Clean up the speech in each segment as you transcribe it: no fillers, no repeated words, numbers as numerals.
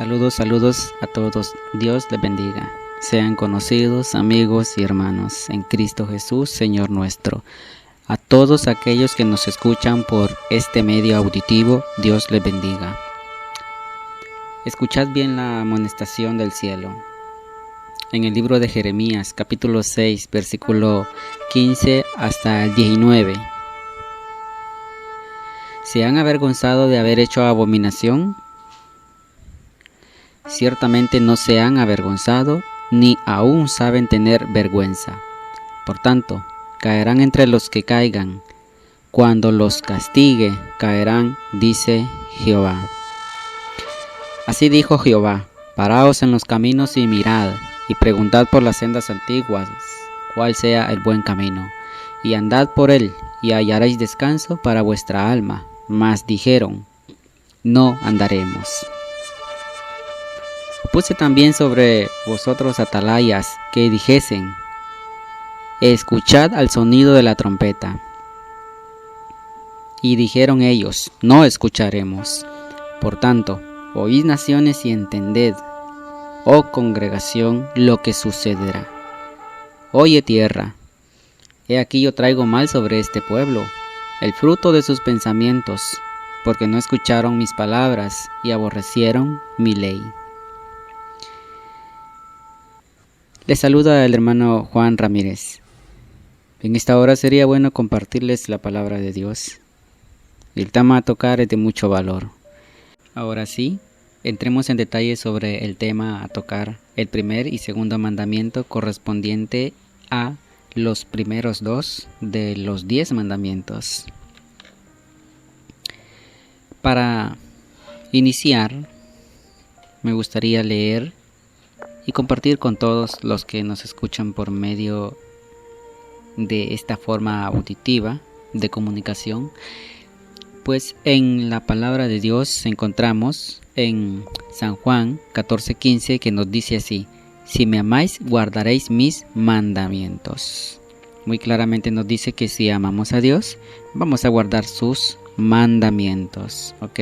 Saludos a todos. Dios les bendiga. Sean conocidos, amigos y hermanos en Cristo Jesús, Señor nuestro. A todos aquellos que nos escuchan por este medio auditivo, Dios les bendiga. Escuchad bien la amonestación del cielo. En el libro de Jeremías, capítulo 6, versículo 15 hasta el 19. ¿Se han avergonzado de haber hecho abominación? Ciertamente no se han avergonzado, ni aún saben tener vergüenza. Por tanto, caerán entre los que caigan. Cuando los castigue, caerán, dice Jehová. Así dijo Jehová: paraos en los caminos y mirad, y preguntad por las sendas antiguas, cuál sea el buen camino, y andad por él, y hallaréis descanso para vuestra alma. Mas dijeron: no andaremos. Puse también sobre vosotros atalayas que dijesen: escuchad al sonido de la trompeta. Y dijeron ellos: no escucharemos. Por tanto, oíd naciones y entended, oh congregación, lo que sucederá. Oye tierra, he aquí yo traigo mal sobre este pueblo, el fruto de sus pensamientos, porque no escucharon mis palabras y aborrecieron mi ley. Les saluda el hermano Juan Ramírez. En esta hora sería bueno compartirles la palabra de Dios. El tema a tocar es de mucho valor. Ahora sí, entremos en detalle sobre el tema a tocar, el primer y segundo mandamiento correspondiente a los primeros dos de los 10 mandamientos. Para iniciar, me gustaría leer y compartir con todos los que nos escuchan por medio de esta forma auditiva de comunicación, pues en la palabra de Dios encontramos en San Juan 14:15 que nos dice así: si me amáis, guardaréis mis mandamientos. Muy claramente nos dice que si amamos a Dios, vamos a guardar sus mandamientos, ¿ok?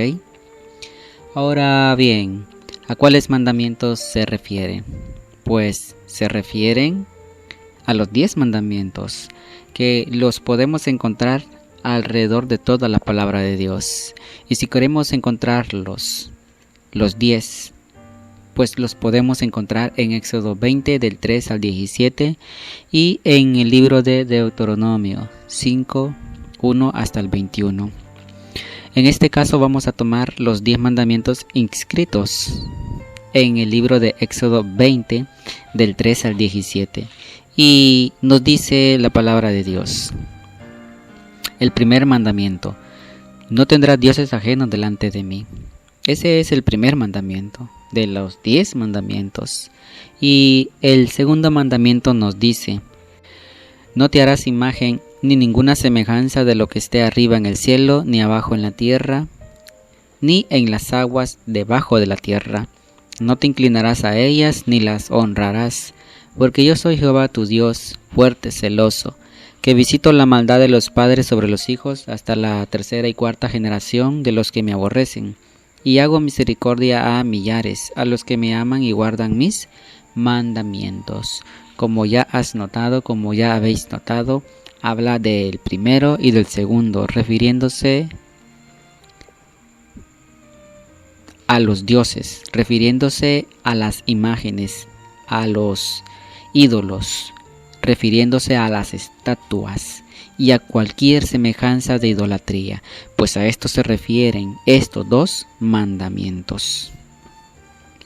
Ahora bien, ¿a cuáles mandamientos se refiere? Pues se refieren a los 10 mandamientos, que los podemos encontrar alrededor de toda la palabra de Dios. Y si queremos encontrarlos, los 10, pues los podemos encontrar en Éxodo 20 del 3 al 17 y en el libro de Deuteronomio 5, 1 hasta el 21. En este caso vamos a tomar los 10 mandamientos inscritos en el libro de Éxodo 20 del 3 al 17 y nos dice la palabra de Dios. El primer mandamiento: no tendrás dioses ajenos delante de mí. Ese es el primer mandamiento de los 10 mandamientos. Y el segundo mandamiento nos dice: no te harás imagen ni ninguna semejanza de lo que esté arriba en el cielo, ni abajo en la tierra, ni en las aguas debajo de la tierra. No te inclinarás a ellas, ni las honrarás, porque yo soy Jehová tu Dios, fuerte, celoso, que visito la maldad de los padres sobre los hijos hasta la 3ª y 4ª generación de los que me aborrecen, y hago misericordia a millares, a los que me aman y guardan mis mandamientos. Como ya has notado, como ya habéis notado, habla del primero y del segundo, refiriéndose a los dioses, refiriéndose a las imágenes, a los ídolos, refiriéndose a las estatuas y a cualquier semejanza de idolatría, pues a esto se refieren estos 2 mandamientos.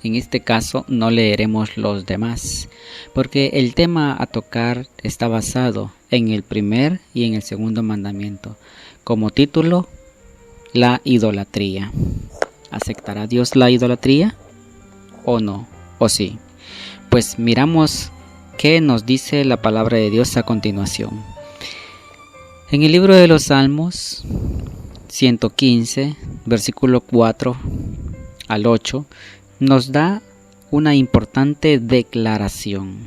En este caso no leeremos los demás, porque el tema a tocar está basado en el primer y en el segundo mandamiento. Como título, la idolatría. ¿Aceptará Dios la idolatría? ¿O no? ¿O sí? Pues miramos qué nos dice la palabra de Dios a continuación. En el libro de los Salmos 115, versículo 4 al 8, nos da una importante declaración.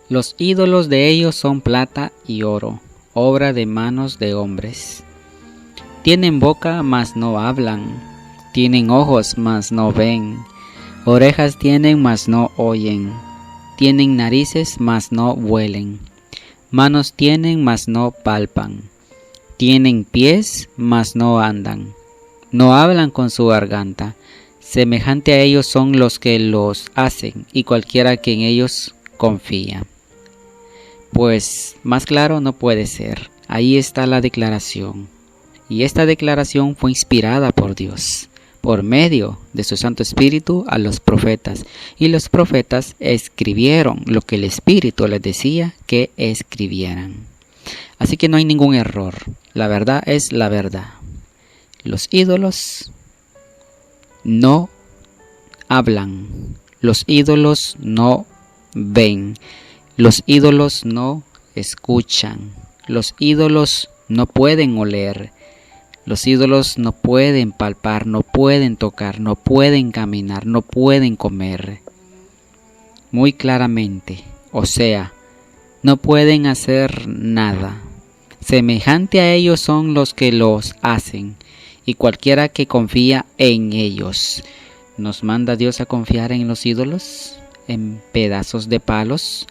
Los ídolos de ellos son plata y oro, obra de manos de hombres. Tienen boca, mas no hablan. Tienen ojos, mas no ven. Orejas tienen, mas no oyen. Tienen narices, mas no huelen. Manos tienen, mas no palpan. Tienen pies, mas no andan. No hablan con su garganta. Semejante a ellos son los que los hacen, y cualquiera que en ellos confía. Pues más claro no puede ser. Ahí está la declaración. Y esta declaración fue inspirada por Dios, por medio de su Santo Espíritu a los profetas. Y los profetas escribieron lo que el Espíritu les decía que escribieran. Así que no hay ningún error. La verdad es la verdad. Los ídolos no hablan. Los ídolos no ven. Los ídolos no escuchan. Los ídolos no pueden oler. Los ídolos no pueden palpar, no pueden tocar, no pueden caminar, no pueden comer. Muy claramente, o sea, no pueden hacer nada. Semejante a ellos son los que los hacen, y cualquiera que confía en ellos. ¿Nos manda Dios a confiar en los ídolos? ¿En pedazos de palos?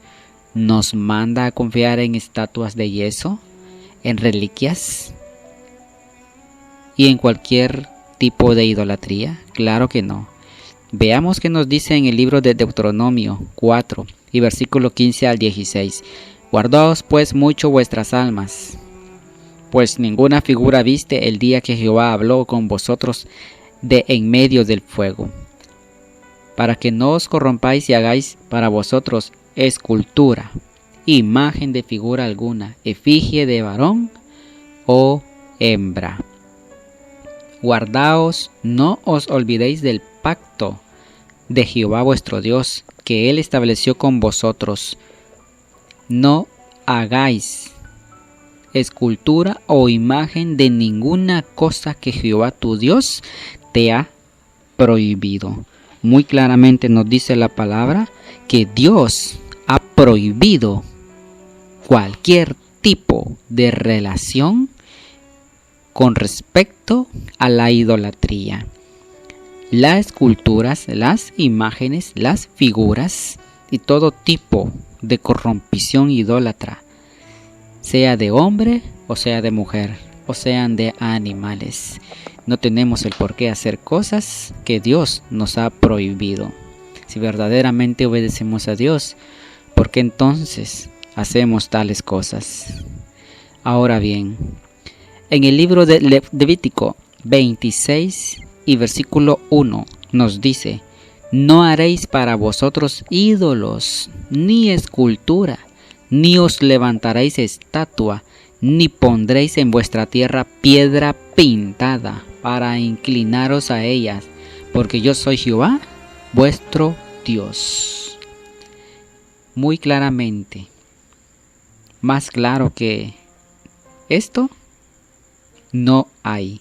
¿Nos manda a confiar en estatuas de yeso? ¿En reliquias? ¿Y en cualquier tipo de idolatría? Claro que no. Veamos qué nos dice en el libro de Deuteronomio 4 y versículo 15 al 16. Guardaos pues mucho vuestras almas, pues ninguna figura viste el día que Jehová habló con vosotros de en medio del fuego, para que no os corrompáis y hagáis para vosotros escultura, imagen de figura alguna, efigie de varón o hembra. Guardaos, no os olvidéis del pacto de Jehová vuestro Dios, que Él estableció con vosotros. No hagáis escultura o imagen de ninguna cosa que Jehová tu Dios te ha prohibido. Muy claramente nos dice la palabra que Dios ha prohibido cualquier tipo de relación con respecto a la idolatría. Las esculturas, las imágenes, las figuras y todo tipo de corrompición idólatra, sea de hombre o sea de mujer, o sean de animales. No tenemos el por qué hacer cosas que Dios nos ha prohibido. Si verdaderamente obedecemos a Dios, ¿por qué entonces hacemos tales cosas? Ahora bien, en el libro de Levítico 26 y versículo 1 nos dice: no haréis para vosotros ídolos, ni escultura, ni os levantaréis estatua, ni pondréis en vuestra tierra piedra pintada para inclinaros a ellas, porque yo soy Jehová, vuestro Dios. Muy claramente, más claro que esto, no hay.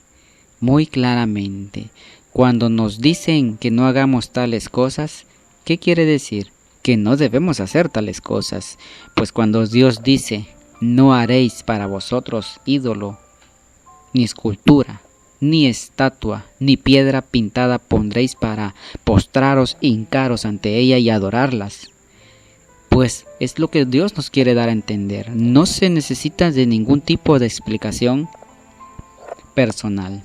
Muy claramente, cuando nos dicen que no hagamos tales cosas, ¿qué quiere decir? Que no debemos hacer tales cosas. Pues cuando Dios dice: no haréis para vosotros ídolo, ni escultura, ni estatua, ni piedra pintada pondréis para postraros, hincaros ante ella y adorarlas, pues es lo que Dios nos quiere dar a entender. No se necesita de ningún tipo de explicación personal.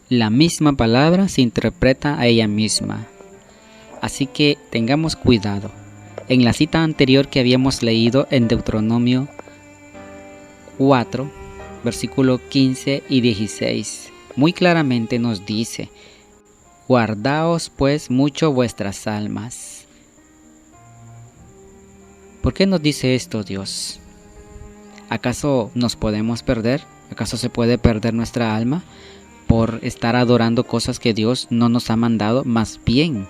La misma palabra se interpreta a ella misma. Así que tengamos cuidado. En la cita anterior que habíamos leído en Deuteronomio 4, versículo 15 y 16, muy claramente nos dice: guardaos pues mucho vuestras almas. ¿Por qué nos dice esto Dios? ¿Acaso nos podemos perder? ¿Acaso se puede perder nuestra alma por estar adorando cosas que Dios no nos ha mandado? Más bien,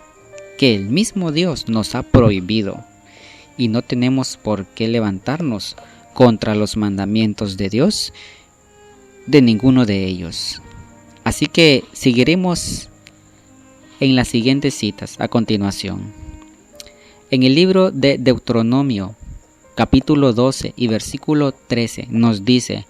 que el mismo Dios nos ha prohibido, y no tenemos por qué levantarnos contra los mandamientos de Dios, de ninguno de ellos. Así que seguiremos en las siguientes citas a continuación. En el libro de Deuteronomio, capítulo 12 y versículo 13, nos dice: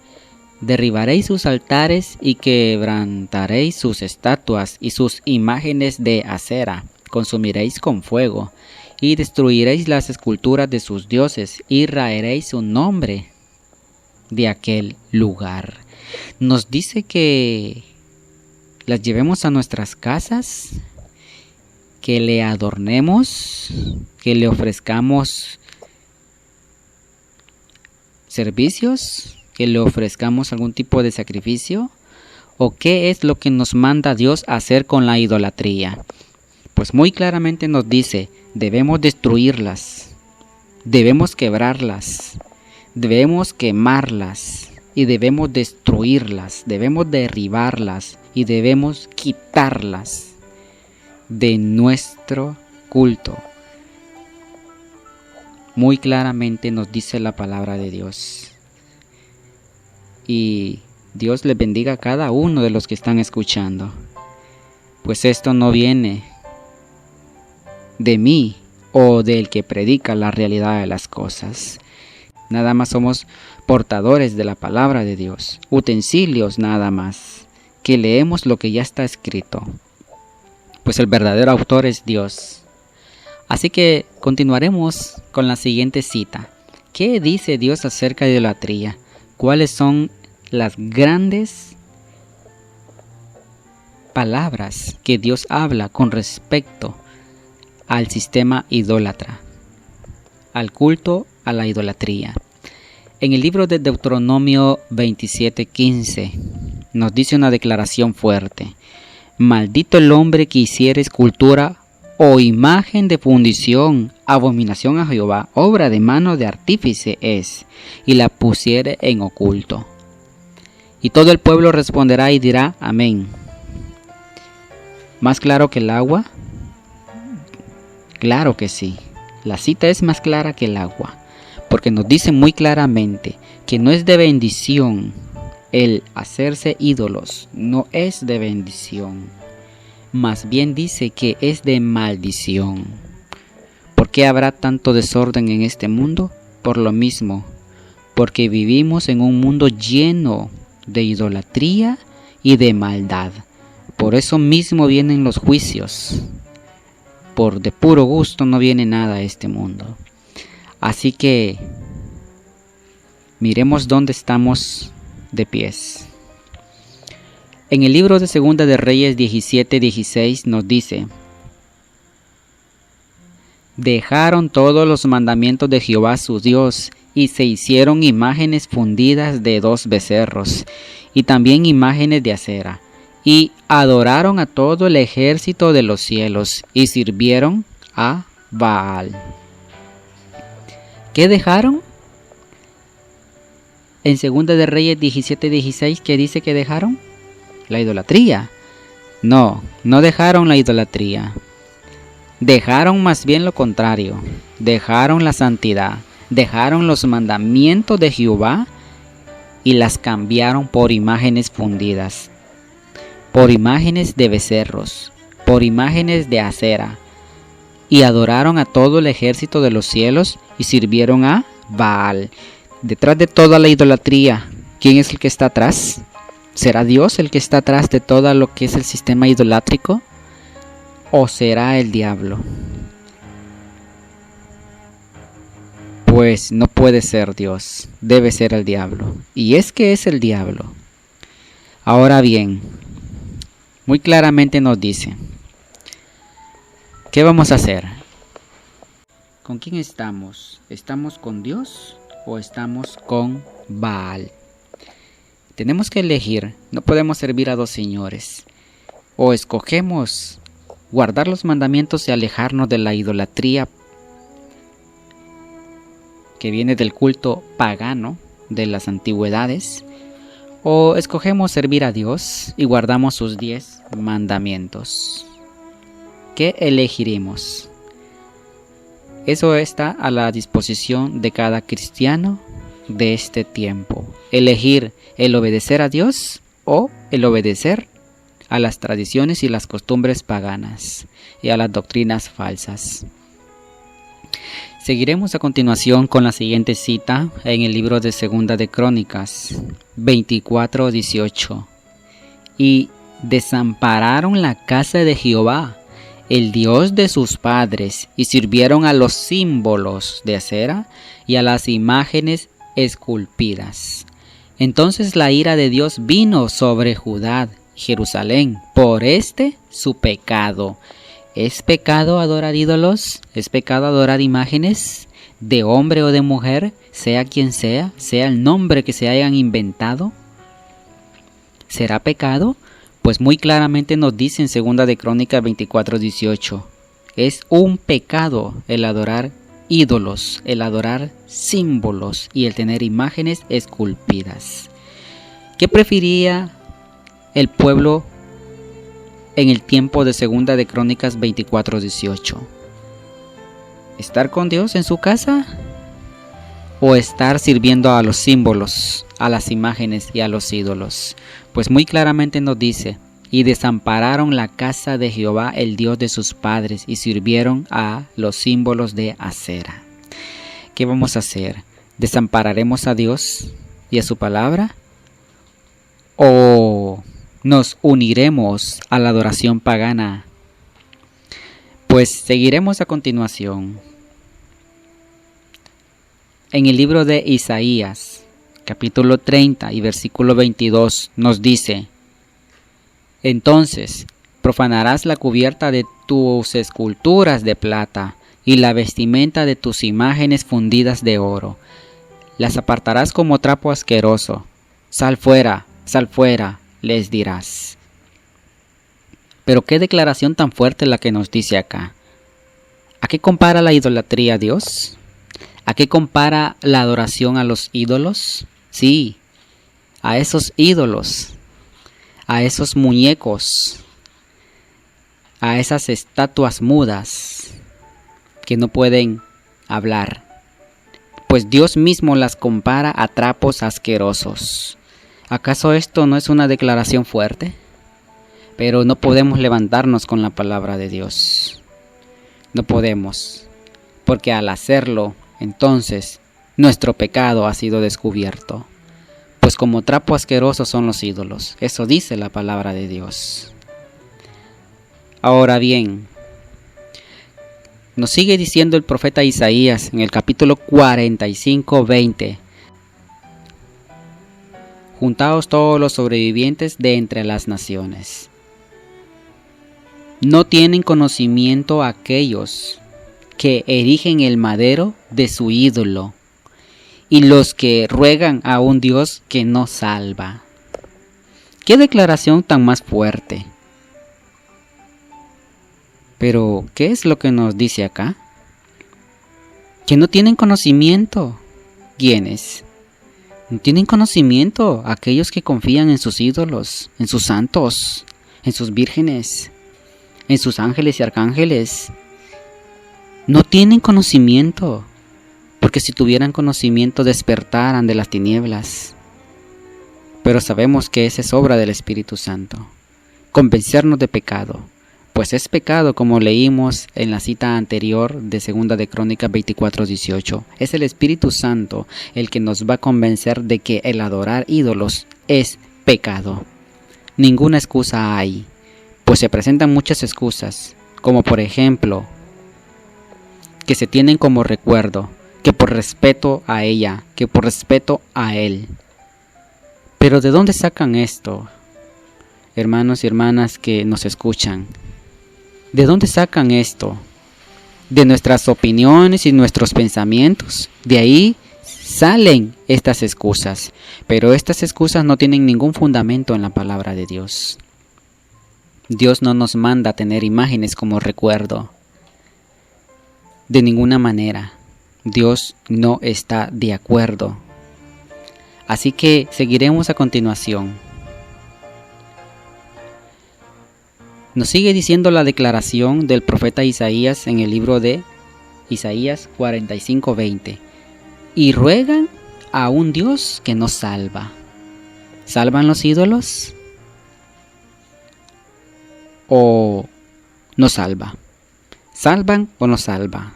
Derribaréis sus altares y quebrantaréis sus estatuas y sus imágenes de acera. Consumiréis con fuego y destruiréis las esculturas de sus dioses y raeréis su nombre de aquel lugar. Nos dice que las llevemos a nuestras casas, que le adornemos, que le ofrezcamos servicios, que le ofrezcamos algún tipo de sacrificio. ¿O qué es lo que nos manda Dios a hacer con la idolatría? Pues muy claramente nos dice, debemos destruirlas, debemos quebrarlas, debemos quemarlas y debemos destruirlas, debemos derribarlas y debemos quitarlas de nuestro culto. Muy claramente nos dice la palabra de Dios. Y Dios les bendiga a cada uno de los que están escuchando. Pues esto no viene de mí o del que predica la realidad de las cosas. Nada más somos portadores de la palabra de Dios, utensilios nada más, que leemos lo que ya está escrito. Pues el verdadero autor es Dios. Así que continuaremos con la siguiente cita. ¿Qué dice Dios acerca de idolatría? ¿Cuáles son las grandes palabras que Dios habla con respecto al sistema idólatra, al culto a la idolatría? En el libro de Deuteronomio 27:15 nos dice una declaración fuerte. Maldito el hombre que hiciere escultura o imagen de fundición, abominación a Jehová, obra de mano de artífice es, y la pusiere en oculto. Y todo el pueblo responderá y dirá, amén. ¿Más claro que el agua? Claro que sí. La cita es más clara que el agua, porque nos dice muy claramente que no es de bendición el hacerse ídolos, no es de bendición. Más bien dice que es de maldición. ¿Por qué habrá tanto desorden en este mundo? Por lo mismo, porque vivimos en un mundo lleno de idolatría y de maldad. Por eso mismo vienen los juicios. Por de puro gusto no viene nada a este mundo. Así que miremos dónde estamos de pies. En el libro de Segunda de Reyes 17:16 nos dice: dejaron todos los mandamientos de Jehová su Dios y se hicieron imágenes fundidas de 2 becerros y también imágenes de acera y adoraron a todo el ejército de los cielos y sirvieron a Baal. ¿Qué dejaron? En Segunda de Reyes 17:16, ¿qué dice que dejaron? La idolatría. No dejaron la idolatría. Dejaron más bien lo contrario. Dejaron la santidad. Dejaron los mandamientos de Jehová y las cambiaron por imágenes fundidas, por imágenes de becerros, por imágenes de acera, y adoraron a todo el ejército de los cielos y sirvieron a Baal. Detrás de toda la idolatría, ¿quién es el que está atrás? ¿Será Dios el que está atrás de todo lo que es el sistema idolátrico? ¿O será el diablo? Pues no puede ser Dios, debe ser el diablo. Y es que es el diablo. Ahora bien, muy claramente nos dice, ¿qué vamos a hacer? ¿Con quién estamos? ¿Estamos con Dios o estamos con Baal? Tenemos que elegir, no podemos servir a 2 señores. O escogemos guardar los mandamientos y alejarnos de la idolatría que viene del culto pagano de las antigüedades, o escogemos servir a Dios y guardamos sus 10 mandamientos. ¿Qué elegiremos? Eso está a la disposición de cada cristiano de este tiempo. Elegir el obedecer a Dios o el obedecer a las tradiciones y las costumbres paganas y a las doctrinas falsas. Seguiremos a continuación con la siguiente cita en el libro de Segunda de Crónicas 24:18. Y desampararon la casa de Jehová, el Dios de sus padres, y sirvieron a los símbolos de acera y a las imágenes esculpidas. Entonces la ira de Dios vino sobre Judá y Jerusalén por su pecado. ¿Es pecado adorar ídolos? ¿Es pecado adorar imágenes de hombre o de mujer, sea quien sea el nombre que se hayan inventado? ¿Será pecado? Pues muy claramente nos dice en 2 de Crónicas 24:18. Es un pecado el adorar ídolos, el adorar símbolos y el tener imágenes esculpidas. ¿Qué prefería el pueblo en el tiempo de 2 de Crónicas 24:18? ¿Estar con Dios en su casa? ¿O estar sirviendo a los símbolos, a las imágenes y a los ídolos? Pues muy claramente nos dice: y desampararon la casa de Jehová, el Dios de sus padres, y sirvieron a los símbolos de acera. ¿Qué vamos a hacer? ¿Desampararemos a Dios y a su palabra? ¿O nos uniremos a la adoración pagana? Pues seguiremos a continuación. En el libro de Isaías, capítulo 30 y versículo 22, nos dice: entonces profanarás la cubierta de tus esculturas de plata y la vestimenta de tus imágenes fundidas de oro. Las apartarás como trapo asqueroso. Sal fuera, les dirás. Pero qué declaración tan fuerte la que nos dice acá. ¿A qué compara la idolatría a Dios? ¿A qué compara la adoración a los ídolos? Sí, a esos ídolos, a esos muñecos, a esas estatuas mudas que no pueden hablar. Pues Dios mismo las compara a trapos asquerosos. ¿Acaso esto no es una declaración fuerte? Pero no podemos levantarnos con la palabra de Dios. No podemos, porque al hacerlo, entonces, nuestro pecado ha sido descubierto. Pues como trapo asqueroso son los ídolos. Eso dice la palabra de Dios. Ahora bien, nos sigue diciendo el profeta Isaías en el capítulo 45:20. Juntaos todos los sobrevivientes de entre las naciones. ¿No tienen conocimiento aquellos que erigen el madero de su ídolo y los que ruegan a un Dios que no salva? ¡Qué declaración tan más fuerte! Pero, ¿qué es lo que nos dice acá? Que no tienen conocimiento. ¿Quiénes? No tienen conocimiento aquellos que confían en sus ídolos, en sus santos, en sus vírgenes, en sus ángeles y arcángeles. No tienen conocimiento, porque si tuvieran conocimiento despertaran de las tinieblas. Pero sabemos que esa es obra del Espíritu Santo, convencernos de pecado, pues es pecado, como leímos en la cita anterior de 2 de Crónicas 24:18. Es el Espíritu Santo el que nos va a convencer de que el adorar ídolos es pecado. Ninguna excusa hay, pues se presentan muchas excusas, como por ejemplo, que se tienen como recuerdo, que por respeto a ella, que por respeto a él. Pero ¿de dónde sacan esto, hermanos y hermanas que nos escuchan? ¿De dónde sacan esto? De nuestras opiniones y nuestros pensamientos. De ahí salen estas excusas. Pero estas excusas no tienen ningún fundamento en la palabra de Dios. Dios no nos manda a tener imágenes como recuerdo. De ninguna manera. Dios no está de acuerdo. Así que seguiremos a continuación. Nos sigue diciendo la declaración del profeta Isaías en el libro de Isaías 45:20. Y ruegan a un Dios que no salva. ¿Salvan los ídolos? ¿O no salva? ¿Salvan o no salva?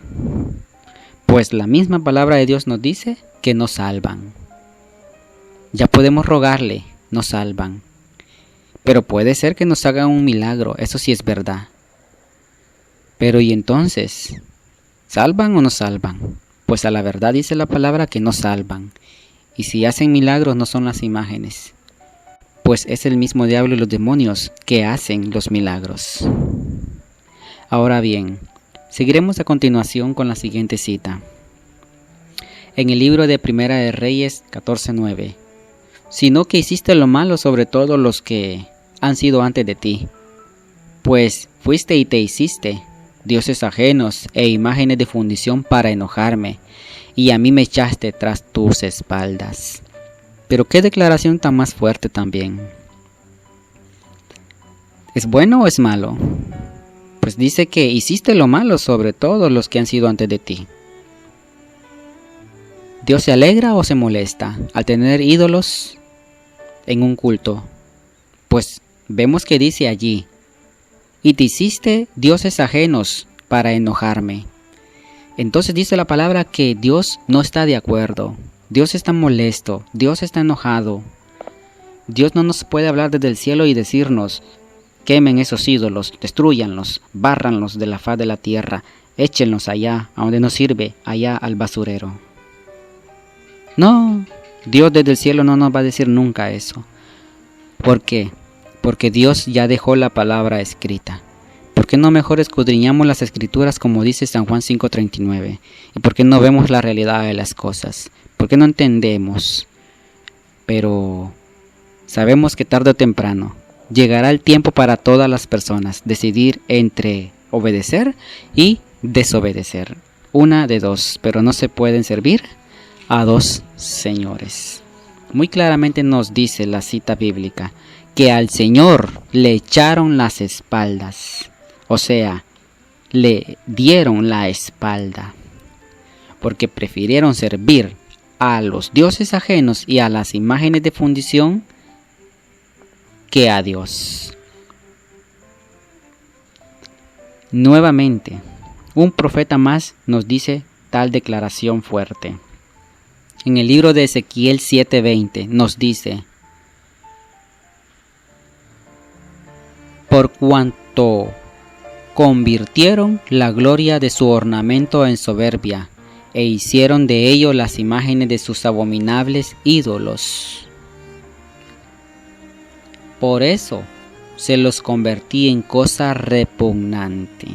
Pues la misma palabra de Dios nos dice que nos salvan. Ya podemos rogarle, nos salvan. Pero puede ser que nos hagan un milagro, eso sí es verdad. Pero ¿y entonces? ¿Salvan o no salvan? Pues a la verdad dice la palabra que no salvan. Y si hacen milagros no son las imágenes. Pues es el mismo diablo y los demonios que hacen los milagros. Ahora bien, seguiremos a continuación con la siguiente cita. En el libro de Primera de Reyes 14:9. Sino que hiciste lo malo sobre todos los que han sido antes de ti. Pues fuiste y te hiciste dioses ajenos e imágenes de fundición para enojarme, y a mí me echaste tras tus espaldas. Pero qué declaración tan más fuerte también. ¿Es bueno o es malo? Pues dice que hiciste lo malo sobre todos los que han sido antes de ti. ¿Dios se alegra o se molesta al tener ídolos en un culto? Pues vemos que dice allí, y te hiciste dioses ajenos para enojarme. Entonces dice la palabra que Dios no está de acuerdo. Dios está molesto, Dios está enojado. Dios no nos puede hablar desde el cielo y decirnos, quemen esos ídolos, destrúyanlos, bárranlos de la faz de la tierra, échenlos allá, a donde no sirve, allá al basurero. No, Dios desde el cielo no nos va a decir nunca eso. ¿Por qué? Porque Dios ya dejó la palabra escrita. ¿Por qué no mejor escudriñamos las escrituras como dice San Juan 5:39? ¿Y por qué no vemos la realidad de las cosas? ¿Por qué no entendemos? Pero sabemos que tarde o temprano llegará el tiempo para todas las personas decidir entre obedecer y desobedecer. Una de dos, pero no se pueden servir a dos señores. Muy claramente nos dice la cita bíblica que al Señor le echaron las espaldas, o sea, le dieron la espalda, porque prefirieron servir a los dioses ajenos y a las imágenes de fundición que a Dios. Nuevamente, un profeta más nos dice tal declaración fuerte. En el libro de Ezequiel 7:20 nos dice, por cuanto convirtieron la gloria de su ornamento en soberbia, e hicieron de ello las imágenes de sus abominables ídolos. Por eso se los convertí en cosa repugnante.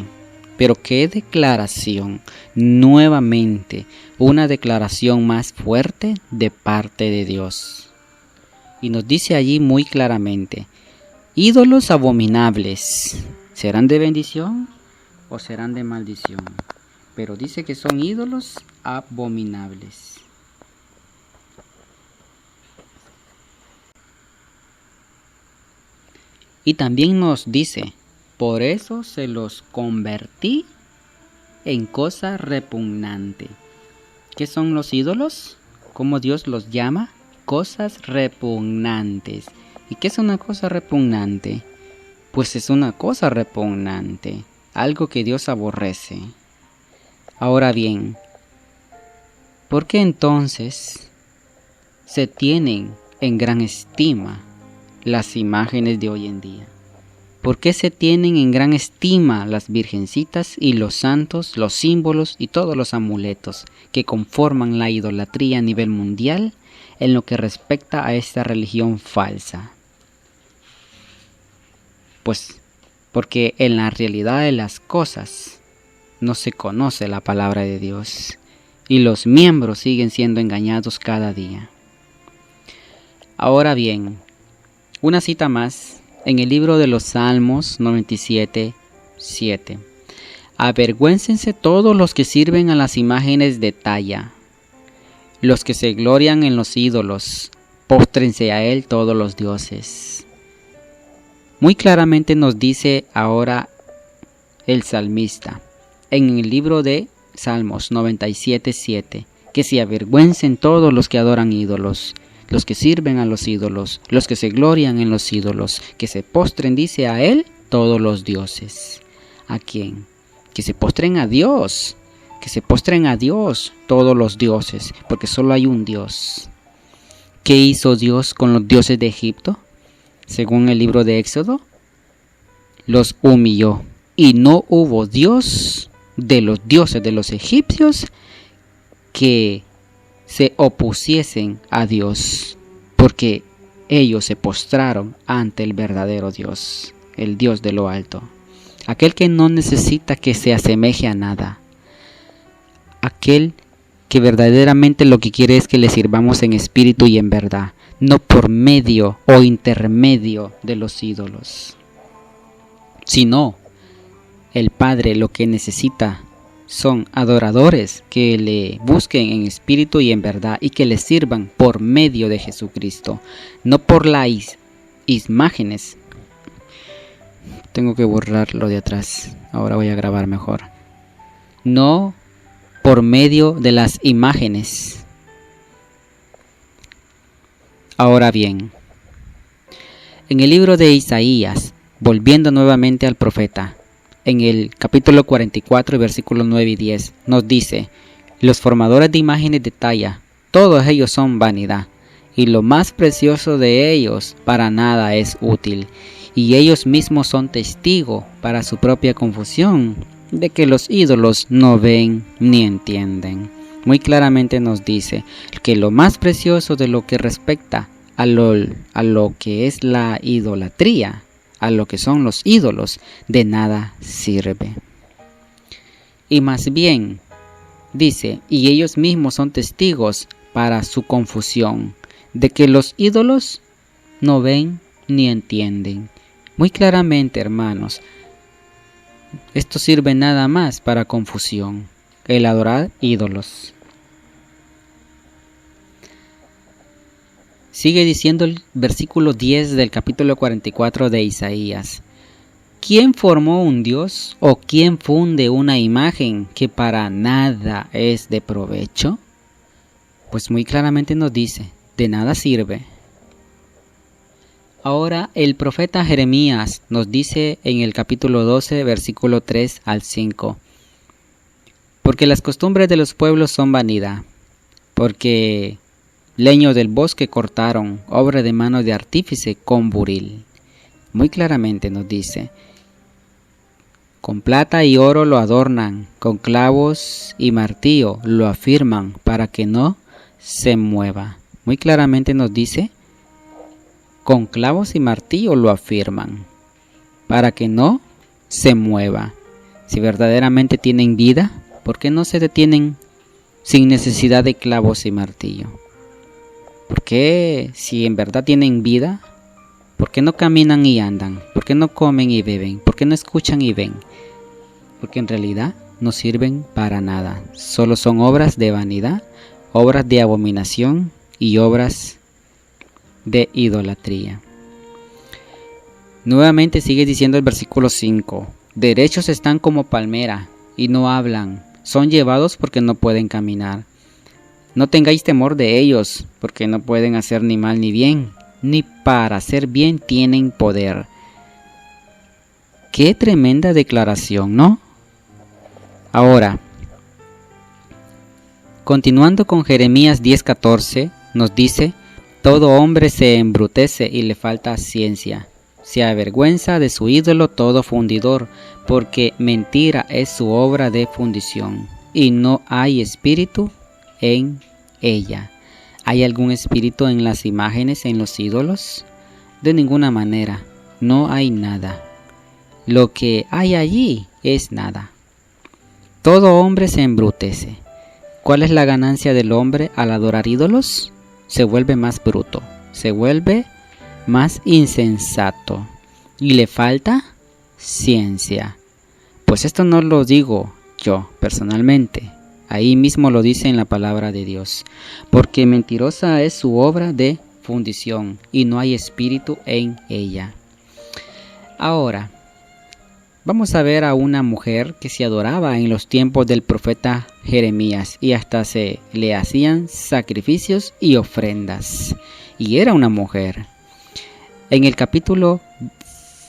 Pero qué declaración, nuevamente, una declaración más fuerte de parte de Dios. Y nos dice allí muy claramente, ídolos abominables, ¿serán de bendición o serán de maldición? Pero dice que son ídolos abominables. Y también nos dice, por eso se los convertí en cosa repugnante. ¿Qué son los ídolos? ¿Cómo Dios los llama? Cosas repugnantes. ¿Y qué es una cosa repugnante? Pues es una cosa repugnante, algo que Dios aborrece. Ahora bien, ¿por qué entonces se tienen en gran estima las imágenes de hoy en día? ¿Por qué se tienen en gran estima las virgencitas y los santos, los símbolos y todos los amuletos que conforman la idolatría a nivel mundial en lo que respecta a esta religión falsa? Pues porque en la realidad de las cosas no se conoce la palabra de Dios y los miembros siguen siendo engañados cada día. Ahora bien, una cita más en el libro de los Salmos 97:7. Avergüéncense todos los que sirven a las imágenes de talla, los que se glorian en los ídolos, póstrense a él todos los dioses. Muy claramente nos dice ahora el salmista en el libro de Salmos 97:7 que se avergüencen todos los que adoran ídolos, los que sirven a los ídolos, los que se glorian en los ídolos, que se postren, dice, a él todos los dioses. ¿A quién? Que se postren a Dios. que se postren a Dios todos los dioses, porque solo hay un Dios. ¿Qué hizo Dios con los dioses de Egipto? Según el libro de Éxodo, los humilló. Y no hubo Dios de los dioses de los egipcios que se opusiesen a Dios, porque ellos se postraron ante el verdadero Dios, el Dios de lo alto, aquel que no necesita que se asemeje a nada, aquel que verdaderamente lo que quiere es que le sirvamos en espíritu y en verdad, no por medio o intermedio de los ídolos, sino el Padre lo que necesita son adoradores que le busquen en espíritu y en verdad y que le sirvan por medio de Jesucristo, no por las imágenes. Tengo que borrar lo de atrás, ahora voy a grabar mejor. No por medio de las imágenes. Ahora bien, en el libro de Isaías, volviendo nuevamente al profeta, en el capítulo 44, versículos 9 y 10, nos dice: los formadores de imágenes de talla, todos ellos son vanidad, y lo más precioso de ellos para nada es útil, y ellos mismos son testigo para su propia confusión, de que los ídolos no ven ni entienden. Muy claramente nos dice que lo más precioso de lo que respecta a lo que es la idolatría, a lo que son los ídolos, de nada sirve. Y más bien, dice, y ellos mismos son testigos para su confusión, de que los ídolos no ven ni entienden. Muy claramente, hermanos, esto sirve nada más para confusión, el adorar ídolos. Sigue diciendo el versículo 10 del capítulo 44 de Isaías: ¿quién formó un Dios o quién funde una imagen que para nada es de provecho? Pues muy claramente nos dice, de nada sirve. Ahora el profeta Jeremías nos dice en el capítulo 12, versículo 3 al 5: porque las costumbres de los pueblos son vanidad, porque leño del bosque cortaron, obra de mano de artífice con buril. Muy claramente nos dice, con plata y oro lo adornan, con clavos y martillo lo afirman para que no se mueva. Muy claramente nos dice, con clavos y martillo lo afirman para que no se mueva. Si verdaderamente tienen vida, ¿por qué no se detienen sin necesidad de clavos y martillo? ¿Por qué, si en verdad tienen vida, por qué no caminan y andan? ¿Por qué no comen y beben? ¿Por qué no escuchan y ven? Porque en realidad no sirven para nada. Solo son obras de vanidad, obras de abominación y obras de idolatría. Nuevamente sigue diciendo el versículo 5: derechos están como palmera y no hablan, son llevados porque no pueden caminar. No tengáis temor de ellos, porque no pueden hacer ni mal ni bien, ni para hacer bien tienen poder. Qué tremenda declaración, ¿no? Ahora, continuando con Jeremías 10:14, nos dice: todo hombre se embrutece y le falta ciencia, se avergüenza de su ídolo todo fundidor, porque mentira es su obra de fundición, y no hay espíritu en ella. ¿Hay algún espíritu en las imágenes, en los ídolos? De ninguna manera, no hay nada. Lo que hay allí es nada. Todo hombre se embrutece. ¿Cuál es la ganancia del hombre al adorar ídolos? Se vuelve más bruto, se vuelve más insensato y le falta ciencia. Pues esto no lo digo yo personalmente. Ahí mismo lo dice en la palabra de Dios. Porque mentirosa es su obra de fundición y no hay espíritu en ella. Ahora, vamos a ver a una mujer que se adoraba en los tiempos del profeta Jeremías y hasta se le hacían sacrificios y ofrendas. Y era una mujer. En el capítulo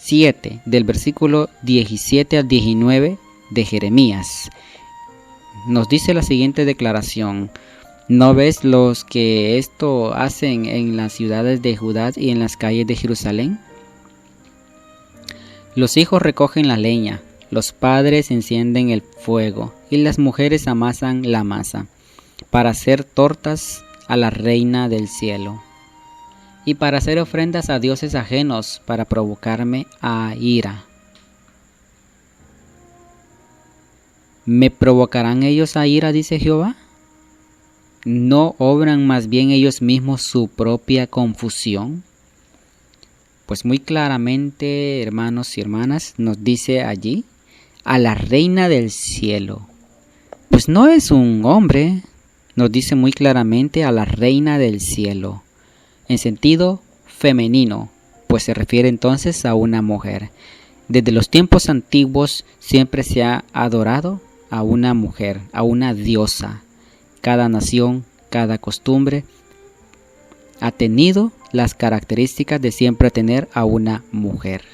7 del versículo 17 al 19 de Jeremías, nos dice la siguiente declaración: ¿no ves los que esto hacen en las ciudades de Judá y en las calles de Jerusalén? Los hijos recogen la leña, los padres encienden el fuego y las mujeres amasan la masa para hacer tortas a la reina del cielo y para hacer ofrendas a dioses ajenos para provocarme a ira. ¿Me provocarán ellos a ira?, dice Jehová. ¿No obran más bien ellos mismos su propia confusión? Pues muy claramente, hermanos y hermanas, nos dice allí a la reina del cielo. Pues no es un hombre, nos dice muy claramente a la reina del cielo, en sentido femenino, pues se refiere entonces a una mujer. Desde los tiempos antiguos siempre se ha adorado a una mujer, a una diosa. Cada nación, cada costumbre ha tenido las características de siempre tener a una mujer.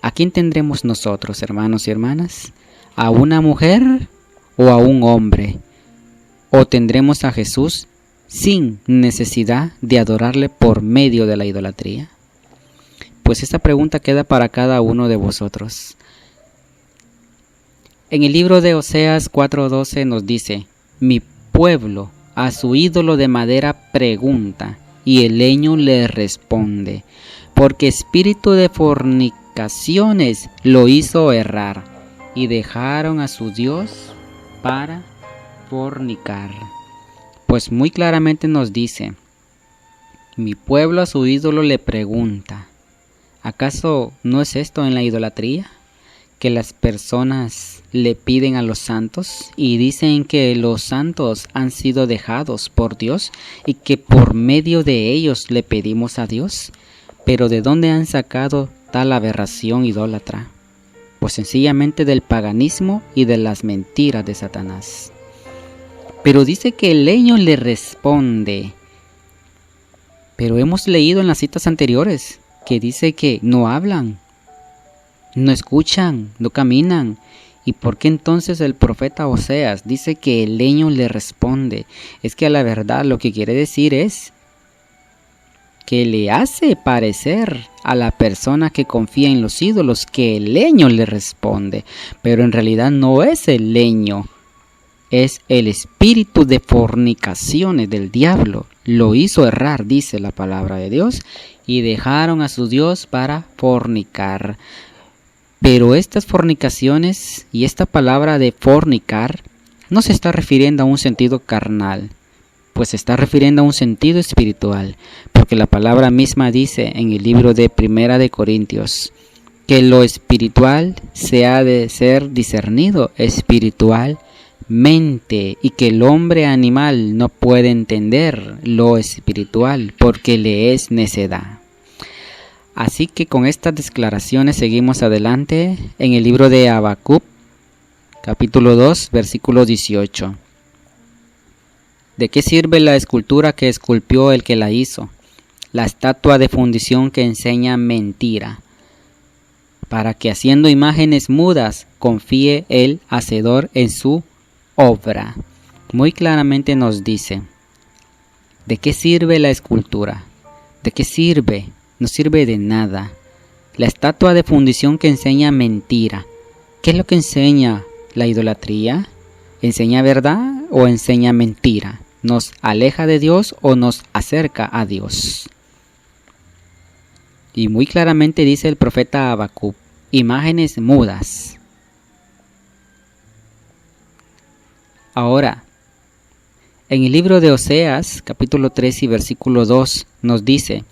¿A quién tendremos nosotros, hermanos y hermanas? ¿A una mujer o a un hombre? ¿O tendremos a Jesús sin necesidad de adorarle por medio de la idolatría? Pues esta pregunta queda para cada uno de vosotros. En el libro de Oseas 4:12 nos dice: mi pueblo a su ídolo de madera pregunta, y el leño le responde, porque espíritu de fornicaciones lo hizo errar, y dejaron a su Dios para fornicar. Pues muy claramente nos dice: mi pueblo a su ídolo le pregunta. ¿Acaso no es esto en la idolatría? Que las personas le piden a los santos y dicen que los santos han sido dejados por Dios y que por medio de ellos le pedimos a Dios. Pero ¿de dónde han sacado tal aberración idólatra? Pues sencillamente del paganismo y de las mentiras de Satanás. Pero dice que el leño le responde. Pero hemos leído en las citas anteriores que dice que no hablan, no escuchan, no caminan. ¿Y por qué entonces el profeta Oseas dice que el leño le responde? Es que a la verdad lo que quiere decir es que le hace parecer a la persona que confía en los ídolos que el leño le responde, pero en realidad no es el leño, es el espíritu de fornicaciones del diablo. Lo hizo errar, dice la palabra de Dios, y dejaron a su Dios para fornicar. Pero estas fornicaciones y esta palabra de fornicar no se está refiriendo a un sentido carnal, pues se está refiriendo a un sentido espiritual, porque la palabra misma dice en el libro de Primera de Corintios que lo espiritual se ha de ser discernido espiritualmente y que el hombre animal no puede entender lo espiritual porque le es necedad. Así que con estas declaraciones seguimos adelante en el libro de Habacuc, capítulo 2, versículo 18. ¿De qué sirve la escultura que esculpió el que la hizo? La estatua de fundición que enseña mentira, para que haciendo imágenes mudas confíe el hacedor en su obra. Muy claramente nos dice, ¿de qué sirve la escultura? ¿De qué sirve? No sirve de nada. La estatua de fundición que enseña mentira. ¿Qué es lo que enseña la idolatría? ¿Enseña verdad o enseña mentira? ¿Nos aleja de Dios o nos acerca a Dios? Y muy claramente dice el profeta Habacuc, imágenes mudas. Ahora, en el libro de Oseas, capítulo 3 y versículo 2, nos dice: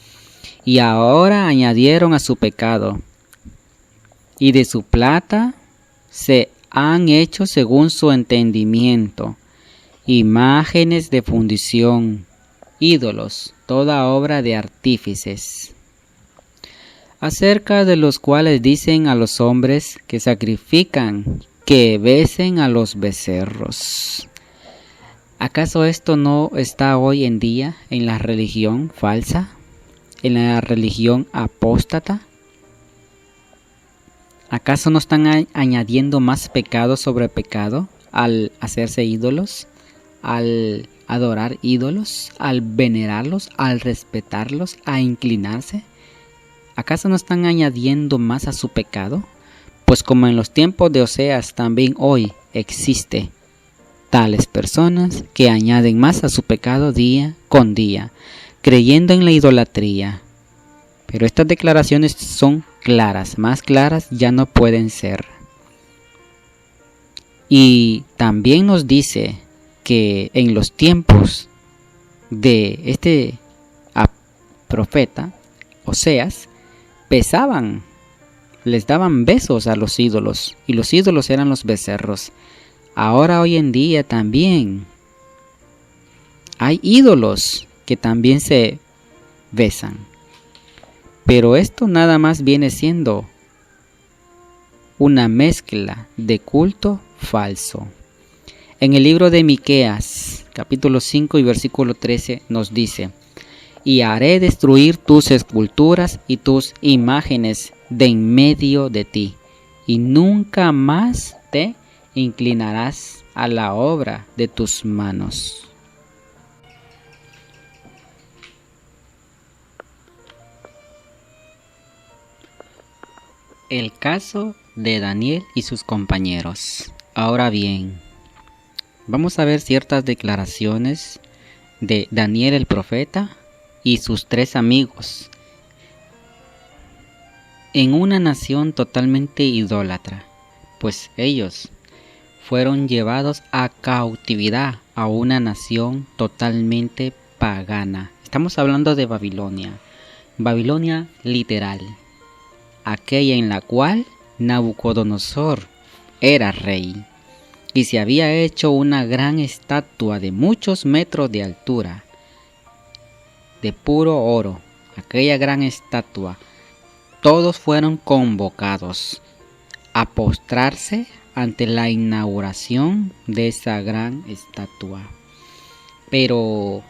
y ahora añadieron a su pecado, y de su plata se han hecho según su entendimiento, imágenes de fundición, ídolos, toda obra de artífices, acerca de los cuales dicen a los hombres que sacrifican, que besen a los becerros. ¿Acaso esto no está hoy en día en la religión falsa? ¿En la religión apóstata? ¿Acaso no están añadiendo más pecado sobre pecado al hacerse ídolos, al adorar ídolos, al venerarlos, al respetarlos, a inclinarse? ¿Acaso no están añadiendo más a su pecado? Pues como en los tiempos de Oseas, también hoy existe tales personas que añaden más a su pecado día con día, creyendo en la idolatría. Pero estas declaraciones son claras, más claras ya no pueden ser. Y también nos dice que en los tiempos de este profeta, Oseas, besaban, les daban besos a los ídolos, y los ídolos eran los becerros. Ahora hoy en día también hay ídolos que también se besan. Pero esto nada más viene siendo una mezcla de culto falso. En el libro de Miqueas, capítulo 5 y versículo 13 nos dice: y haré destruir tus esculturas y tus imágenes de en medio de ti, y nunca más te inclinarás a la obra de tus manos. El caso de Daniel y sus compañeros. Ahora bien, vamos a ver ciertas declaraciones de Daniel el profeta y sus 3 amigos en una nación totalmente idólatra, pues ellos fueron llevados a cautividad a una nación totalmente pagana. Estamos hablando de Babilonia, Babilonia literal, aquella en la cual Nabucodonosor era rey y se había hecho una gran estatua de muchos metros de altura, de puro oro, aquella gran estatua. Todos fueron convocados a postrarse ante la inauguración de esa gran estatua. Pero,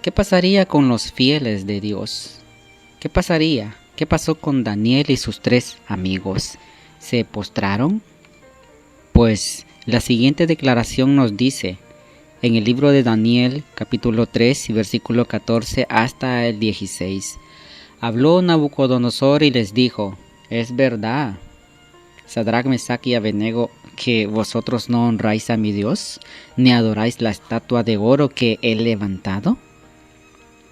¿qué pasaría con los fieles de Dios? ¿Qué pasaría? ¿Qué pasó con Daniel y sus 3 amigos? ¿Se postraron? Pues la siguiente declaración nos dice, en el libro de Daniel, capítulo 3, y versículo 14 hasta el 16. Habló Nabucodonosor y les dijo: es verdad, Sadrach, Mesach y Abednego, que vosotros no honráis a mi Dios, ni adoráis la estatua de oro que he levantado.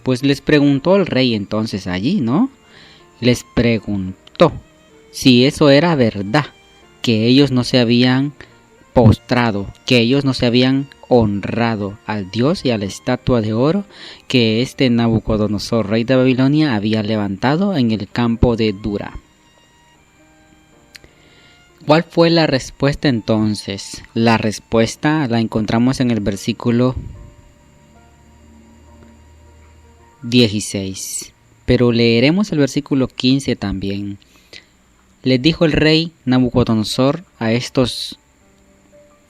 Pues les preguntó el rey entonces allí, ¿no? Les preguntó si eso era verdad, que ellos no se habían postrado, que ellos no se habían honrado al Dios y a la estatua de oro que este Nabucodonosor, rey de Babilonia, había levantado en el campo de Dura. ¿Cuál fue la respuesta entonces? La respuesta la encontramos en el versículo 16, pero leeremos el versículo 15 también. Les dijo el rey Nabucodonosor a estos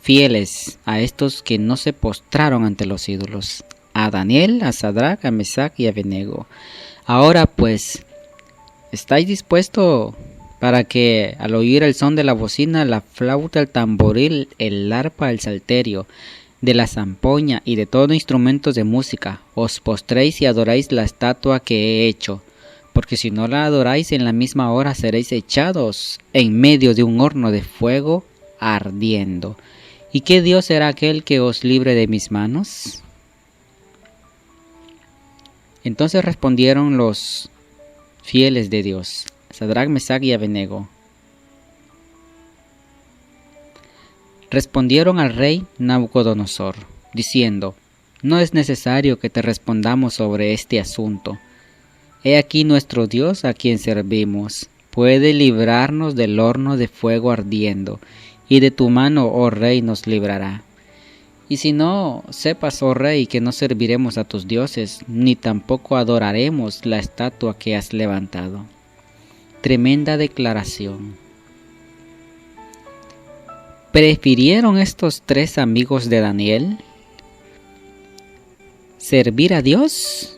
fieles, a estos que no se postraron ante los ídolos, a Daniel, a Sadrach, a Mesach y a Abednego: ahora pues, ¿estáis dispuestos para que al oír el son de la bocina, la flauta, el tamboril, el arpa, el salterio, de la zampoña y de todo instrumentos de música, os postréis y adoráis la estatua que he hecho? Porque si no la adoráis, en la misma hora seréis echados en medio de un horno de fuego ardiendo. ¿Y qué Dios será aquel que os libre de mis manos? Entonces respondieron los fieles de Dios, Sadrach, Mesach y Abednego. Respondieron al rey Nabucodonosor, diciendo: no es necesario que te respondamos sobre este asunto. He aquí nuestro Dios a quien servimos puede librarnos del horno de fuego ardiendo, y de tu mano, oh rey, nos librará. Y si no, sepas, oh rey, que no serviremos a tus dioses, ni tampoco adoraremos la estatua que has levantado. Tremenda declaración. ¿Prefirieron estos 3 amigos de Daniel servir a Dios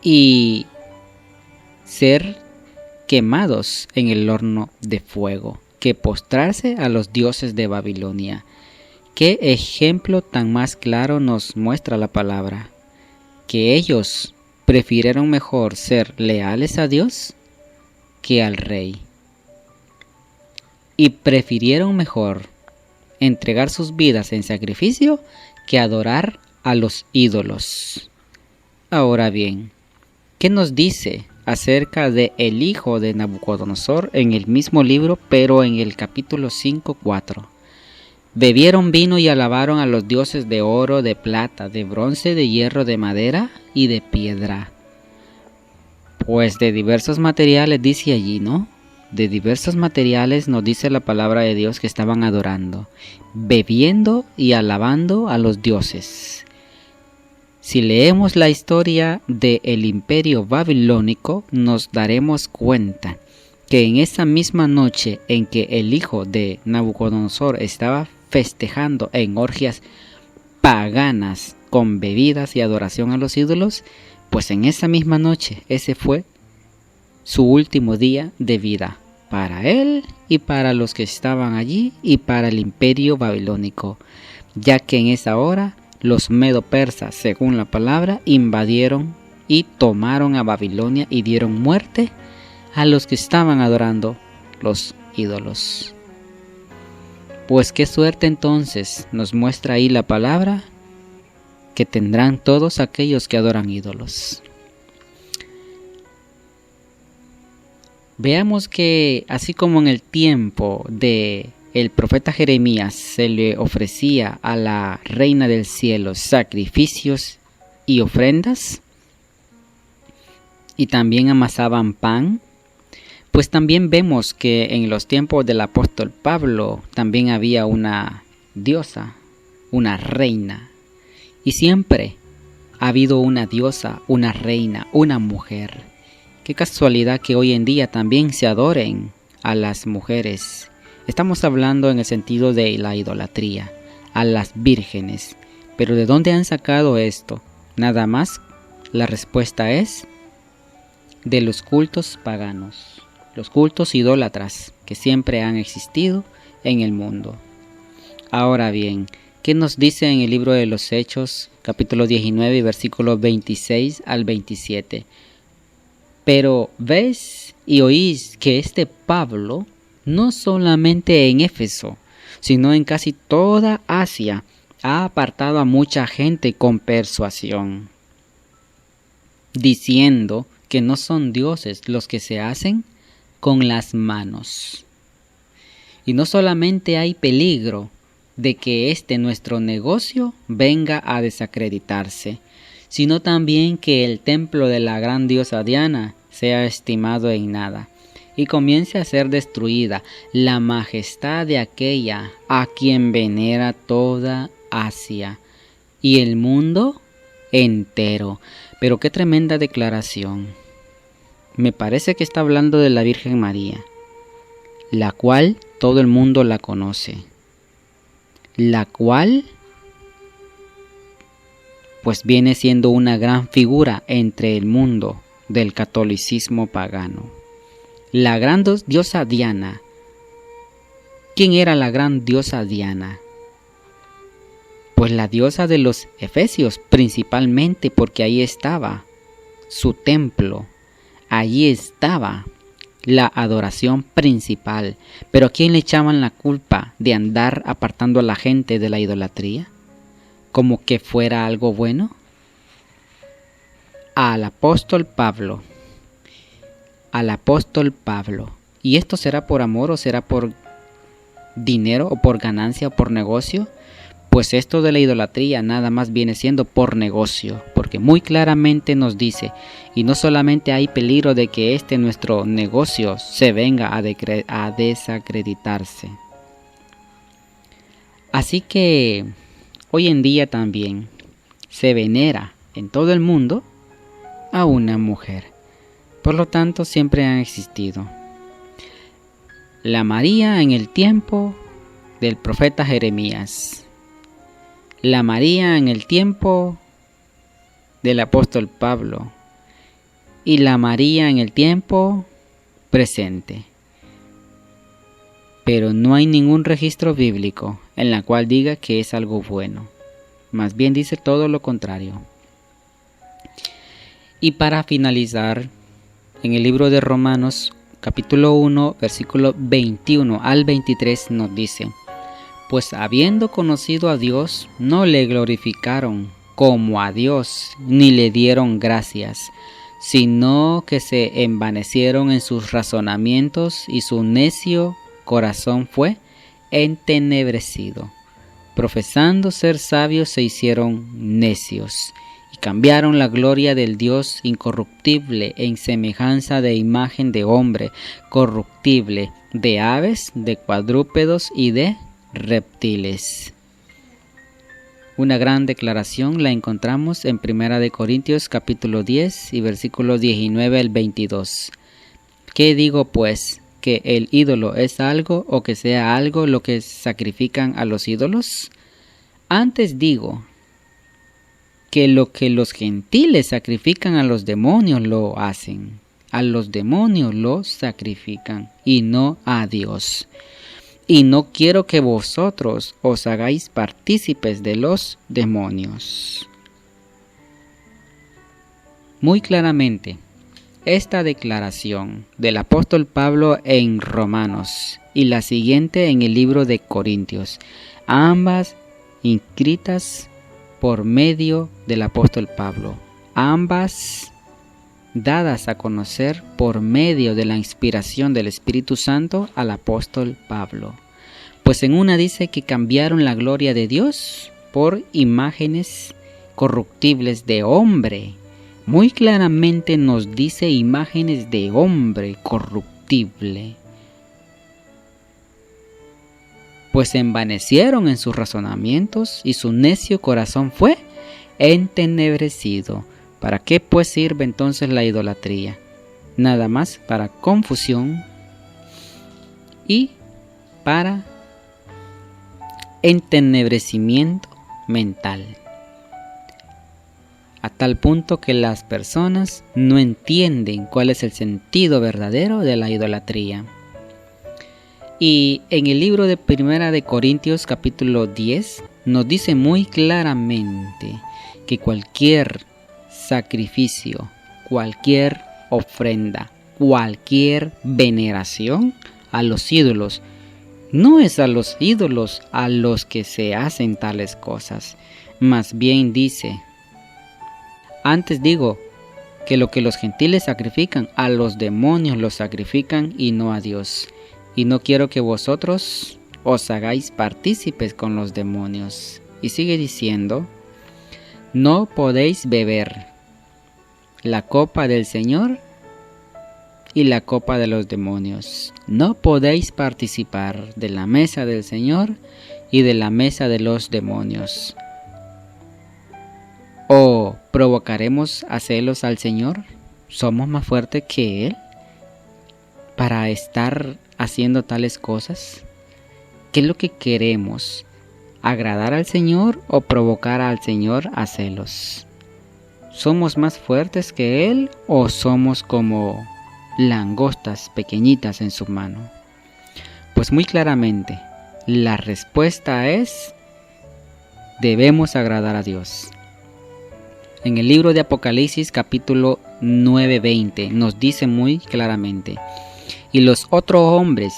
y ser quemados en el horno de fuego que postrarse a los dioses de Babilonia? ¿Qué ejemplo tan más claro nos muestra la palabra? Que ellos prefirieron mejor ser leales a Dios que al rey. Y prefirieron mejor entregar sus vidas en sacrificio que adorar a los ídolos. Ahora bien, ¿qué nos dice acerca de el hijo de Nabucodonosor en el mismo libro, pero en el capítulo 5:4? Bebieron vino y alabaron a los dioses de oro, de plata, de bronce, de hierro, de madera y de piedra. Pues de diversos materiales dice allí, ¿no? De diversos materiales nos dice la palabra de Dios que estaban adorando, bebiendo y alabando a los dioses. Si leemos la historia del imperio babilónico, nos daremos cuenta que en esa misma noche en que el hijo de Nabucodonosor estaba festejando en orgias paganas con bebidas y adoración a los ídolos, pues en esa misma noche ese fue su último día de vida para él y para los que estaban allí y para el imperio babilónico, ya que en esa hora los medo-persas, según la palabra, invadieron y tomaron a Babilonia y dieron muerte a los que estaban adorando los ídolos. Pues qué suerte entonces nos muestra ahí la palabra que tendrán todos aquellos que adoran ídolos. Veamos que así como en el tiempo de el profeta Jeremías se le ofrecía a la reina del cielo sacrificios y ofrendas, y también amasaban pan, pues también vemos que en los tiempos del apóstol Pablo también había una diosa, una reina. Y siempre ha habido una diosa, una reina, una mujer. Qué casualidad que hoy en día también se adoren a las mujeres. Estamos hablando en el sentido de la idolatría, a las vírgenes. Pero ¿de dónde han sacado esto? Nada más, la respuesta es de los cultos paganos. Los cultos idólatras que siempre han existido en el mundo. Ahora bien, ¿qué nos dice en el libro de los Hechos, capítulo 19, versículos 26 al 27? Pero ves y oís que este Pablo, no solamente en Éfeso, sino en casi toda Asia, ha apartado a mucha gente con persuasión, diciendo que no son dioses los que se hacen con las manos. Y no solamente hay peligro de que nuestro negocio venga a desacreditarse, sino también que el templo de la gran diosa Diana sea estimado en nada y comience a ser destruida la majestad de aquella a quien venera toda Asia y el mundo entero. Pero qué tremenda declaración. Me parece que está hablando de la Virgen María, la cual todo el mundo la conoce, la cual pues viene siendo una gran figura entre el mundo del catolicismo pagano. La gran diosa Diana. ¿Quién era la gran diosa Diana? Pues la diosa de los efesios, principalmente porque ahí estaba su templo. Allí estaba la adoración principal. Pero ¿a quién le echaban la culpa de andar apartando a la gente de la idolatría? ¿Como que fuera algo bueno? Al apóstol Pablo. Al apóstol Pablo. ¿Y esto será por amor o será por dinero o por ganancia o por negocio? Pues esto de la idolatría nada más viene siendo por negocio, porque muy claramente nos dice, y no solamente hay peligro de que nuestro negocio se venga a desacreditarse. Así que hoy en día también se venera en todo el mundo a una mujer. Por lo tanto, siempre han existido. La María en el tiempo del profeta Jeremías. La María en el tiempo del apóstol Pablo. Y la María en el tiempo presente. pero no hay ningún registro bíblico en la cual diga que es algo bueno. Más bien dice todo lo contrario. Y para finalizar, en el libro de Romanos, capítulo 1, versículo 21 al 23 nos dice: pues habiendo conocido a Dios, no le glorificaron como a Dios, ni le dieron gracias, sino que se envanecieron en sus razonamientos, y su necio corazón fue entenebrecido. Profesando ser sabios, se hicieron necios, y cambiaron la gloria del Dios incorruptible en semejanza de imagen de hombre corruptible, de aves, de cuadrúpedos y de reptiles. Una gran declaración la encontramos en 1 Corintios capítulo 10 y versículo 19 al 22. ¿Qué digo pues? ¿Que el ídolo es algo o que sea algo lo que sacrifican a los ídolos? Antes digo que lo que los gentiles sacrifican a los demonios lo hacen. A los demonios lo sacrifican y no a Dios. Y no quiero que vosotros os hagáis partícipes de los demonios. Muy claramente, esta declaración del apóstol Pablo en Romanos y la siguiente en el libro de Corintios, ambas inscritas por medio del apóstol Pablo, ambas dadas a conocer por medio de la inspiración del Espíritu Santo al apóstol Pablo. Pues en una dice que cambiaron la gloria de Dios por imágenes corruptibles de hombre. Muy claramente nos dice imágenes de hombre corruptible. Pues se envanecieron en sus razonamientos y su necio corazón fue entenebrecido. ¿Para qué pues sirve entonces la idolatría? Nada más para confusión y para entenebrecimiento mental. A tal punto que las personas no entienden cuál es el sentido verdadero de la idolatría. Y en el libro de 1 Corintios capítulo 10 nos dice muy claramente que cualquier sacrificio, cualquier ofrenda, cualquier veneración a los ídolos, no es a los ídolos a los que se hacen tales cosas. Más bien dice: antes digo que lo que los gentiles sacrifican, a los demonios los sacrifican y no a Dios. Y no quiero que vosotros os hagáis partícipes con los demonios. Y sigue diciendo: no podéis beber la copa del Señor y la copa de los demonios. No podéis participar de la mesa del Señor y de la mesa de los demonios. ¿O provocaremos a celos al Señor? ¿Somos más fuertes que Él para estar haciendo tales cosas? ¿Qué es lo que queremos? ¿Agradar al Señor o provocar al Señor a celos? ¿Somos más fuertes que Él o somos como langostas pequeñitas en su mano? Pues muy claramente, la respuesta es: debemos agradar a Dios. En el libro de Apocalipsis capítulo 9:20 nos dice muy claramente: y los otros hombres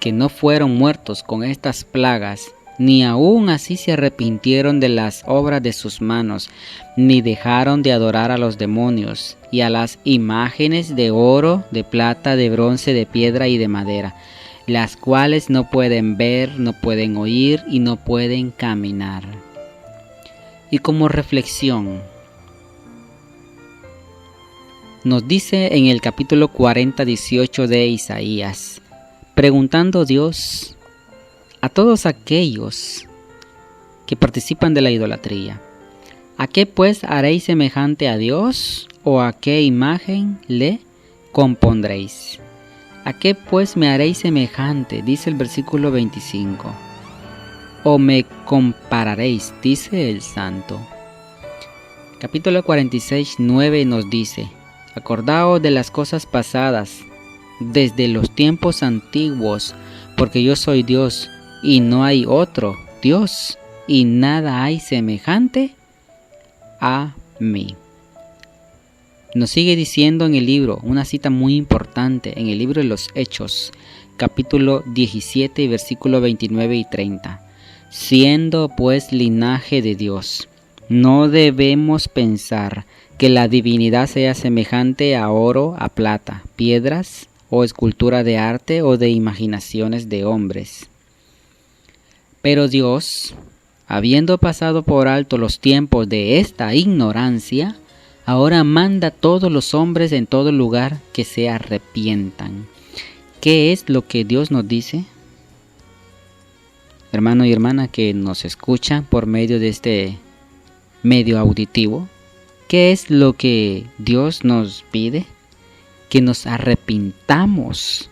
que no fueron muertos con estas plagas, ni aún así se arrepintieron de las obras de sus manos, ni dejaron de adorar a los demonios y a las imágenes de oro, de plata, de bronce, de piedra y de madera, las cuales no pueden ver, no pueden oír y no pueden caminar. Y como reflexión, nos dice en el capítulo 40:18 de Isaías, preguntando Dios a todos aquellos que participan de la idolatría: ¿a qué pues haréis semejante a Dios? ¿O a qué imagen le compondréis? ¿A qué pues me haréis semejante? Dice el versículo 25. ¿O me compararéis? Dice el santo. Capítulo 46:9 nos dice: acordaos de las cosas pasadas, desde los tiempos antiguos, porque yo soy Dios y no hay otro Dios, y nada hay semejante a mí. Nos sigue diciendo en el libro, una cita muy importante, en el libro de los Hechos, capítulo 17, versículo 29 y 30. Siendo pues linaje de Dios, no debemos pensar que la divinidad sea semejante a oro, a plata, piedras o escultura de arte o de imaginaciones de hombres. Pero Dios, habiendo pasado por alto los tiempos de esta ignorancia, ahora manda a todos los hombres en todo lugar que se arrepientan. ¿Qué es lo que Dios nos dice? Hermano y hermana que nos escucha por medio de este medio auditivo, ¿qué es lo que Dios nos pide? Que nos arrepintamos.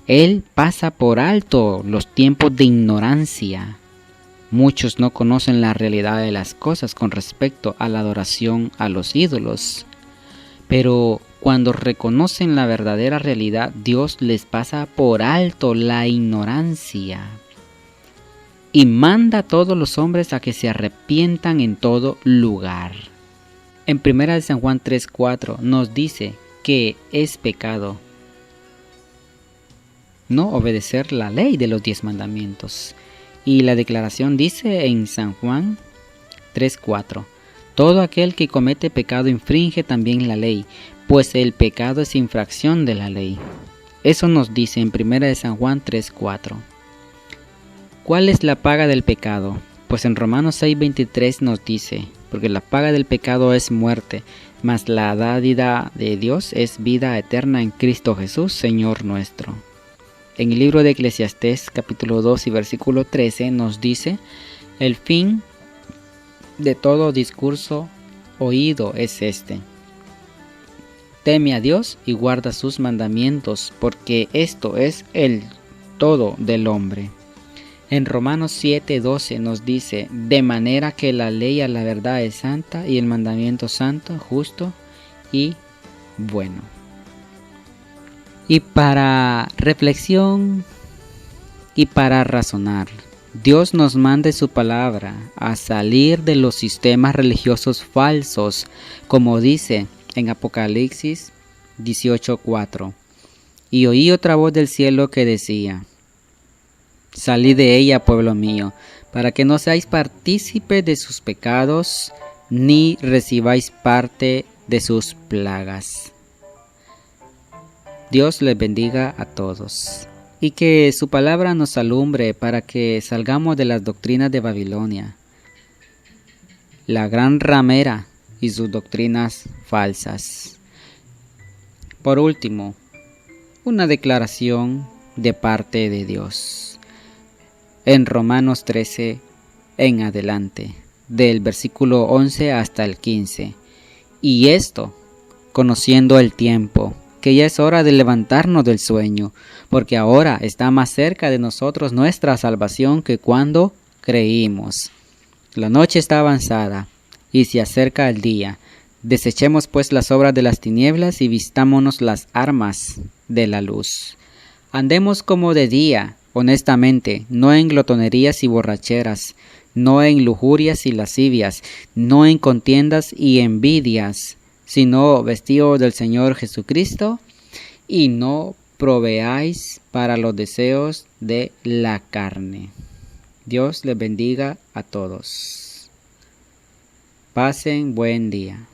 Él pasa por alto los tiempos de ignorancia. Muchos no conocen la realidad de las cosas con respecto a la adoración a los ídolos. Pero cuando reconocen la verdadera realidad, Dios les pasa por alto la ignorancia y manda a todos los hombres a que se arrepientan en todo lugar. En 1 San Juan 3:4 nos dice que es pecado no obedecer la ley de los 10 mandamientos. Y la declaración dice en San Juan 3:4, todo aquel que comete pecado infringe también la ley, pues el pecado es infracción de la ley. Eso nos dice en 1 San Juan 3:4. ¿Cuál es la paga del pecado? Pues en Romanos 6:23 nos dice, porque la paga del pecado es muerte, mas la dádiva de Dios es vida eterna en Cristo Jesús, Señor nuestro. En el libro de Eclesiastés, capítulo 2 y versículo 13, nos dice, el fin de todo discurso oído es este: teme a Dios y guarda sus mandamientos, porque esto es el todo del hombre. En Romanos 7:12 nos dice, de manera que la ley a la verdad es santa y el mandamiento santo, justo y bueno. Y para reflexión y para razonar, Dios nos manda su palabra a salir de los sistemas religiosos falsos, como dice en Apocalipsis 18:4. Y oí otra voz del cielo que decía, salid de ella, pueblo mío, para que no seáis partícipes de sus pecados, ni recibáis parte de sus plagas. Dios les bendiga a todos, y que su palabra nos alumbre para que salgamos de las doctrinas de Babilonia, la gran ramera y sus doctrinas falsas. Por último, una declaración de parte de Dios. En Romanos 13 en adelante, del versículo 11 hasta el 15. Y esto, conociendo el tiempo, que ya es hora de levantarnos del sueño, porque ahora está más cerca de nosotros nuestra salvación que cuando creímos. La noche está avanzada, y se acerca el día. Desechemos pues las obras de las tinieblas y vistámonos las armas de la luz. Andemos como de día, honestamente, no en glotonerías y borracheras, no en lujurias y lascivias, no en contiendas y envidias, sino vestidos del Señor Jesucristo, y no proveáis para los deseos de la carne. Dios les bendiga a todos. Pasen buen día.